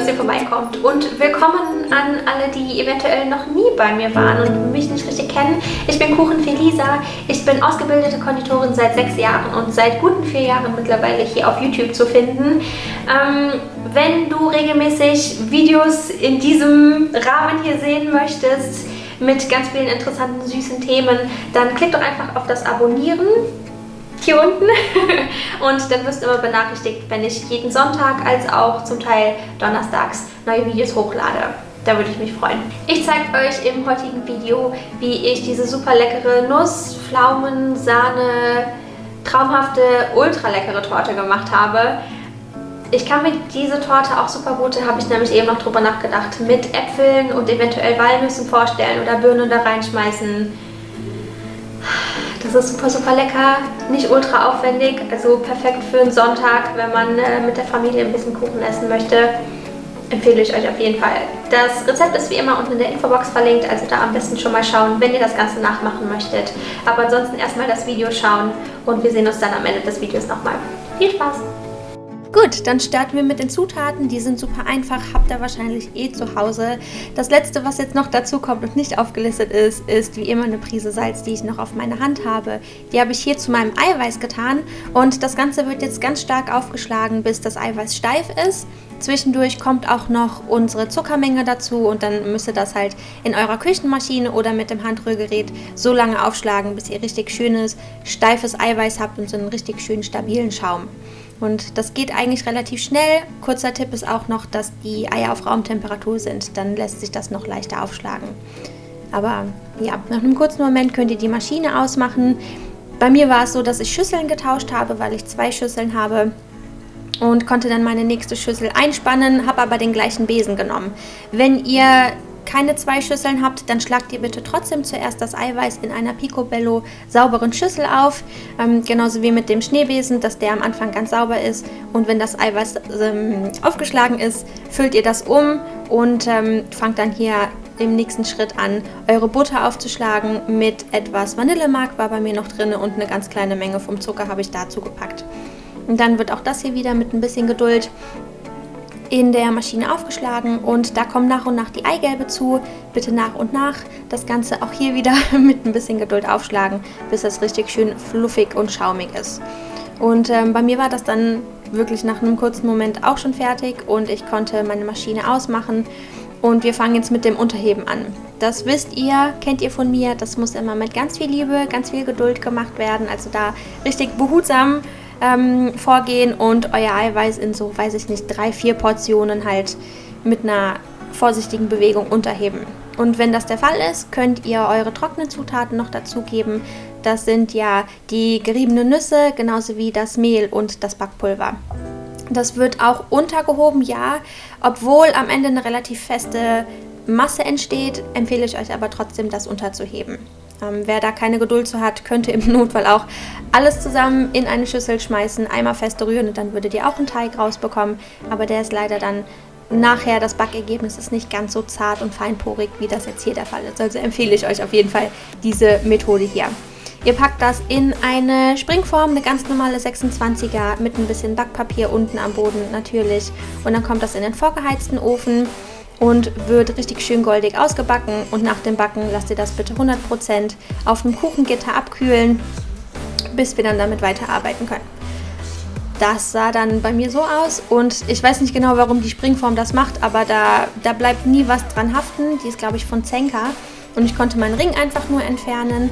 dass ihr vorbeikommt. Und willkommen an alle, die eventuell noch nie bei mir waren und mich nicht richtig kennen. Ich bin Kuchenfelisa. Ich bin ausgebildete Konditorin seit 6 Jahren und seit guten 4 Jahren mittlerweile hier auf YouTube zu finden. Wenn du regelmäßig Videos in diesem Rahmen hier sehen möchtest, mit ganz vielen interessanten, süßen Themen, dann klick doch einfach auf das Abonnieren hier unten und dann wirst du immer benachrichtigt, wenn ich jeden Sonntag als auch zum Teil donnerstags neue Videos hochlade. Da würde ich mich freuen. Ich zeige euch im heutigen Video, wie ich diese super leckere Nuss, Pflaumen, Sahne, traumhafte, ultra leckere Torte gemacht habe. Ich kann mir diese Torte auch super gut, da habe ich nämlich eben noch drüber nachgedacht, mit Äpfeln und eventuell Walnüssen vorstellen oder Birnen da reinschmeißen. Das ist super, super lecker, nicht ultra aufwendig, also perfekt für einen Sonntag, wenn man mit der Familie ein bisschen Kuchen essen möchte. Empfehle ich euch auf jeden Fall. Das Rezept ist wie immer unten in der Infobox verlinkt, also da am besten schon mal schauen, wenn ihr das Ganze nachmachen möchtet. Aber ansonsten erstmal das Video schauen und wir sehen uns dann am Ende des Videos nochmal. Viel Spaß! Gut, dann starten wir mit den Zutaten. Die sind super einfach, habt ihr wahrscheinlich eh zu Hause. Das letzte, was jetzt noch dazu kommt und nicht aufgelistet ist, ist wie immer eine Prise Salz, die ich noch auf meiner Hand habe. Die habe ich hier zu meinem Eiweiß getan und das Ganze wird jetzt ganz stark aufgeschlagen, bis das Eiweiß steif ist. Zwischendurch kommt auch noch unsere Zuckermenge dazu und dann müsst ihr das halt in eurer Küchenmaschine oder mit dem Handrührgerät so lange aufschlagen, bis ihr richtig schönes, steifes Eiweiß habt und so einen richtig schönen, stabilen Schaum. Und das geht eigentlich relativ schnell. Kurzer Tipp ist auch noch, dass die Eier auf Raumtemperatur sind. Dann lässt sich das noch leichter aufschlagen. Aber ja, nach einem kurzen Moment könnt ihr die Maschine ausmachen. Bei mir war es so, dass ich Schüsseln getauscht habe, weil ich 2 Schüsseln habe. Und konnte dann meine nächste Schüssel einspannen, habe aber den gleichen Besen genommen. Wenn ihr keine 2 Schüsseln habt, dann schlagt ihr bitte trotzdem zuerst das Eiweiß in einer Picobello sauberen Schüssel auf, genauso wie mit dem Schneebesen, dass der am Anfang ganz sauber ist und wenn das Eiweiß aufgeschlagen ist, füllt ihr das um und fangt dann hier im nächsten Schritt an, eure Butter aufzuschlagen mit etwas Vanillemark, war bei mir noch drin und eine ganz kleine Menge vom Zucker habe ich dazu gepackt. Und dann wird auch das hier wieder mit ein bisschen Geduld in der Maschine aufgeschlagen und da kommen nach und nach die Eigelbe zu. Bitte nach und nach das Ganze auch hier wieder mit ein bisschen Geduld aufschlagen, bis das richtig schön fluffig und schaumig ist. Und bei mir war das dann wirklich nach einem kurzen Moment auch schon fertig und ich konnte meine Maschine ausmachen und wir fangen jetzt mit dem Unterheben an. Das wisst ihr, kennt ihr von mir, das muss immer mit ganz viel Liebe, ganz viel Geduld gemacht werden, also da richtig behutsam vorgehen und euer Eiweiß in so, weiß ich nicht, 3-4 Portionen halt mit einer vorsichtigen Bewegung unterheben. Und wenn das der Fall ist, könnt ihr eure trockenen Zutaten noch dazugeben. Das sind ja die geriebenen Nüsse, genauso wie das Mehl und das Backpulver. Das wird auch untergehoben, ja, obwohl am Ende eine relativ feste Masse entsteht, empfehle ich euch aber trotzdem, das unterzuheben. Wer da keine Geduld zu hat, könnte im Notfall auch alles zusammen in eine Schüssel schmeißen, einmal fest rühren und dann würdet ihr auch einen Teig rausbekommen. Aber der ist leider dann nachher, das Backergebnis ist nicht ganz so zart und feinporig, wie das jetzt hier der Fall ist. Also empfehle ich euch auf jeden Fall diese Methode hier. Ihr packt das in eine Springform, eine ganz normale 26er mit ein bisschen Backpapier unten am Boden natürlich. Und dann kommt das in den vorgeheizten Ofen und wird richtig schön goldig ausgebacken und nach dem Backen lasst ihr das bitte 100% auf dem Kuchengitter abkühlen, bis wir dann damit weiterarbeiten können. Das sah dann bei mir so aus und ich weiß nicht genau, warum die Springform das macht, aber da bleibt nie was dran haften. Die ist, glaube ich, von Zenka und ich konnte meinen Ring einfach nur entfernen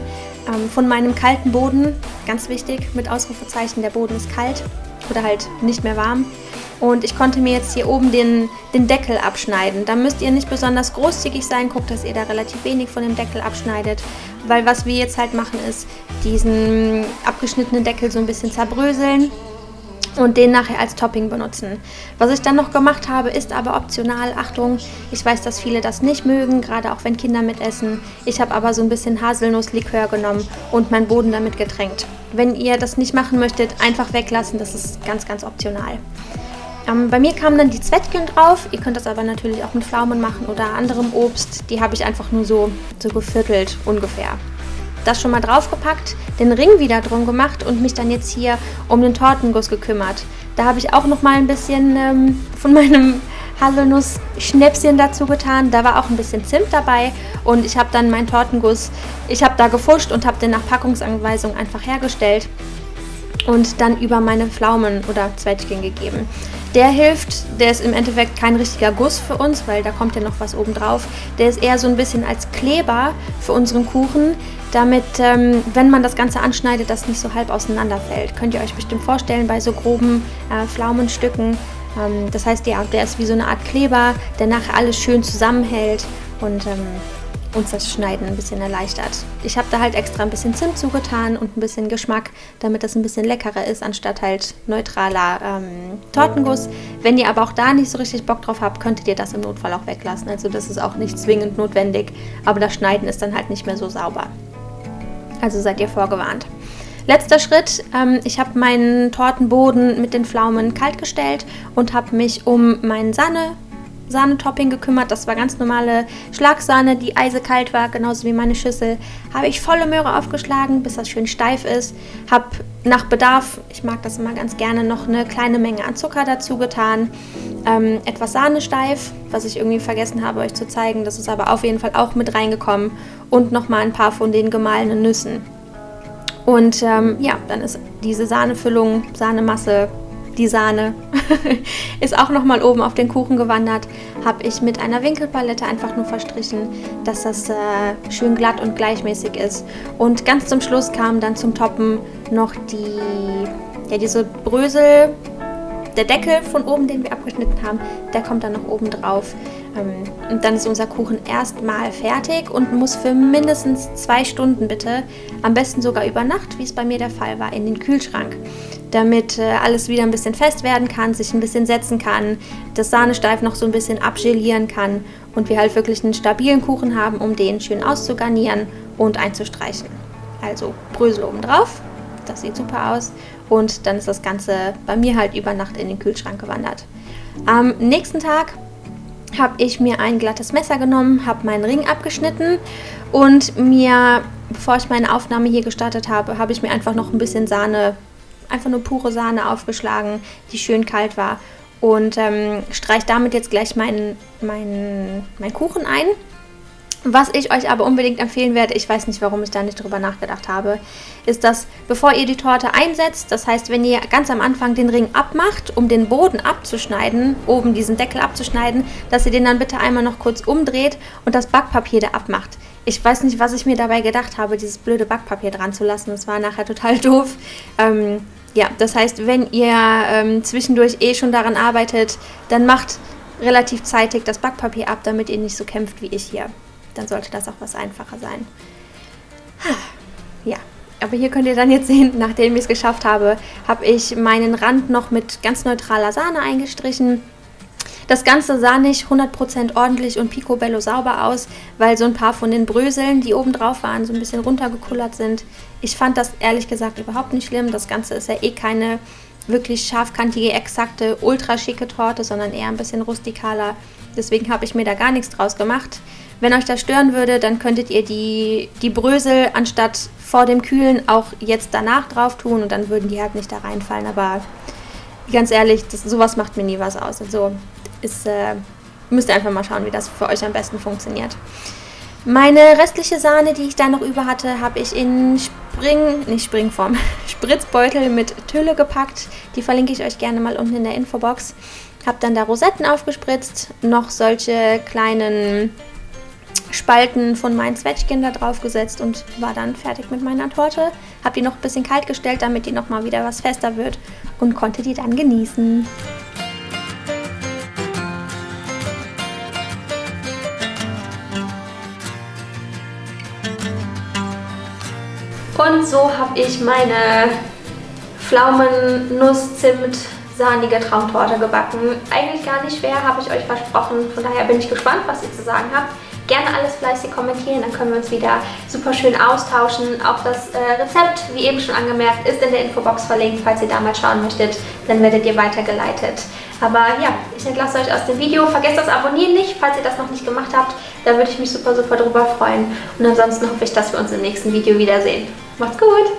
von meinem kalten Boden. Ganz wichtig, mit Ausrufezeichen, der Boden ist kalt oder halt nicht mehr warm. Und ich konnte mir jetzt hier oben den Deckel abschneiden. Da müsst ihr nicht besonders großzügig sein. Guckt, dass ihr da relativ wenig von dem Deckel abschneidet. Weil was wir jetzt halt machen, ist diesen abgeschnittenen Deckel so ein bisschen zerbröseln und den nachher als Topping benutzen. Was ich dann noch gemacht habe, ist aber optional. Achtung, ich weiß, dass viele das nicht mögen, gerade auch wenn Kinder mitessen. Ich habe aber so ein bisschen Haselnusslikör genommen und meinen Boden damit getränkt. Wenn ihr das nicht machen möchtet, einfach weglassen. Das ist ganz, ganz optional. Bei mir kamen dann die Zwetschgen drauf. Ihr könnt das aber natürlich auch mit Pflaumen machen oder anderem Obst. Die habe ich einfach nur so geviertelt ungefähr. Das schon mal draufgepackt, den Ring wieder drum gemacht und mich dann jetzt hier um den Tortenguss gekümmert. Da habe ich auch noch mal ein bisschen von meinem Haselnuss-Schnäpschen dazu getan. Da war auch ein bisschen Zimt dabei und ich habe dann meinen Tortenguss, ich habe da gefuscht und habe den nach Packungsanweisung einfach hergestellt und dann über meine Pflaumen oder Zwetschgen gegeben. Der hilft, der ist im Endeffekt kein richtiger Guss für uns, weil da kommt ja noch was oben drauf. Der ist eher so ein bisschen als Kleber für unseren Kuchen, damit, wenn man das Ganze anschneidet, das nicht so halb auseinanderfällt. Könnt ihr euch bestimmt vorstellen bei so groben Pflaumenstücken. Das heißt, ja, der ist wie so eine Art Kleber, der nachher alles schön zusammenhält und uns das Schneiden ein bisschen erleichtert. Ich habe da halt extra ein bisschen Zimt zugetan und ein bisschen Geschmack, damit das ein bisschen leckerer ist, anstatt halt neutraler Tortenguss. Wenn ihr aber auch da nicht so richtig Bock drauf habt, könntet ihr das im Notfall auch weglassen. Also das ist auch nicht zwingend notwendig, aber das Schneiden ist dann halt nicht mehr so sauber. Also seid ihr vorgewarnt. Letzter Schritt, ich habe meinen Tortenboden mit den Pflaumen kalt gestellt und habe mich um meinen Sahnetopping gekümmert. Das war ganz normale Schlagsahne, die eisekalt war, genauso wie meine Schüssel. Habe ich volle Möhre aufgeschlagen, bis das schön steif ist. Habe nach Bedarf, ich mag das immer ganz gerne, noch eine kleine Menge an Zucker dazu getan. Etwas Sahne steif, was ich irgendwie vergessen habe euch zu zeigen. Das ist aber auf jeden Fall auch mit reingekommen. Und nochmal ein paar von den gemahlenen Nüssen. Und ja, dann ist diese Sahnefüllung, Sahnemasse, die Sahne ist auch nochmal oben auf den Kuchen gewandert. Habe ich mit einer Winkelpalette einfach nur verstrichen, dass das schön glatt und gleichmäßig ist. Und ganz zum Schluss kam dann zum Toppen noch diese Brösel, der Deckel von oben, den wir abgeschnitten haben, der kommt dann noch oben drauf. Und dann ist unser Kuchen erstmal fertig und muss für mindestens 2 Stunden bitte, am besten sogar über Nacht, wie es bei mir der Fall war, in den Kühlschrank, damit alles wieder ein bisschen fest werden kann, sich ein bisschen setzen kann, das Sahnesteif noch so ein bisschen abgelieren kann und wir halt wirklich einen stabilen Kuchen haben, um den schön auszugarnieren und einzustreichen. Also Brösel oben drauf, das sieht super aus und dann ist das Ganze bei mir halt über Nacht in den Kühlschrank gewandert. Am nächsten Tag habe ich mir ein glattes Messer genommen, habe meinen Ring abgeschnitten und mir, bevor ich meine Aufnahme hier gestartet habe, habe ich mir einfach noch ein bisschen Sahne, einfach nur pure Sahne aufgeschlagen, die schön kalt war und streiche damit jetzt gleich meinen Kuchen ein. Was ich euch aber unbedingt empfehlen werde, ich weiß nicht, warum ich da nicht drüber nachgedacht habe, ist, dass bevor ihr die Torte einsetzt, das heißt, wenn ihr ganz am Anfang den Ring abmacht, um den Boden abzuschneiden, oben diesen Deckel abzuschneiden, dass ihr den dann bitte einmal noch kurz umdreht und das Backpapier da abmacht. Ich weiß nicht, was ich mir dabei gedacht habe, dieses blöde Backpapier dran zu lassen. Das war nachher total doof. Ja, das heißt, wenn ihr zwischendurch schon daran arbeitet, dann macht relativ zeitig das Backpapier ab, damit ihr nicht so kämpft wie ich hier. Dann sollte das auch was einfacher sein. Ja, aber hier könnt ihr dann jetzt sehen, nachdem ich es geschafft habe, habe ich meinen Rand noch mit ganz neutraler Sahne eingestrichen. Das Ganze sah nicht 100% ordentlich und picobello sauber aus, weil so ein paar von den Bröseln, die oben drauf waren, so ein bisschen runtergekullert sind. Ich fand das ehrlich gesagt überhaupt nicht schlimm. Das Ganze ist ja keine wirklich scharfkantige, exakte, ultra schicke Torte, sondern eher ein bisschen rustikaler. Deswegen habe ich mir da gar nichts draus gemacht. Wenn euch das stören würde, dann könntet ihr die Brösel anstatt vor dem Kühlen auch jetzt danach drauf tun und dann würden die halt nicht da reinfallen. Aber ganz ehrlich, sowas macht mir nie was aus. Also müsst ihr einfach mal schauen, wie das für euch am besten funktioniert. Meine restliche Sahne, die ich da noch über hatte, habe ich in Spritzbeutel mit Tülle gepackt. Die verlinke ich euch gerne mal unten in der Infobox. Habe dann da Rosetten aufgespritzt, noch solche kleinen Spalten von meinen Zwetschgen da drauf gesetzt und war dann fertig mit meiner Torte. Habe die noch ein bisschen kalt gestellt, damit die nochmal wieder was fester wird und konnte die dann genießen. Und so habe ich meine Pflaumen-Nuss-Zimt-sahnige Traumtorte gebacken. Eigentlich gar nicht schwer, habe ich euch versprochen. Von daher bin ich gespannt, was ihr zu sagen habt. Gerne alles fleißig kommentieren, dann können wir uns wieder super schön austauschen. Auch das Rezept, wie eben schon angemerkt, ist in der Infobox verlinkt. Falls ihr da mal schauen möchtet, dann werdet ihr weitergeleitet. Aber ja, ich entlasse euch aus dem Video. Vergesst das Abonnieren nicht, falls ihr das noch nicht gemacht habt. Da würde ich mich super drüber freuen. Und ansonsten hoffe ich, dass wir uns im nächsten Video wiedersehen. Macht's gut!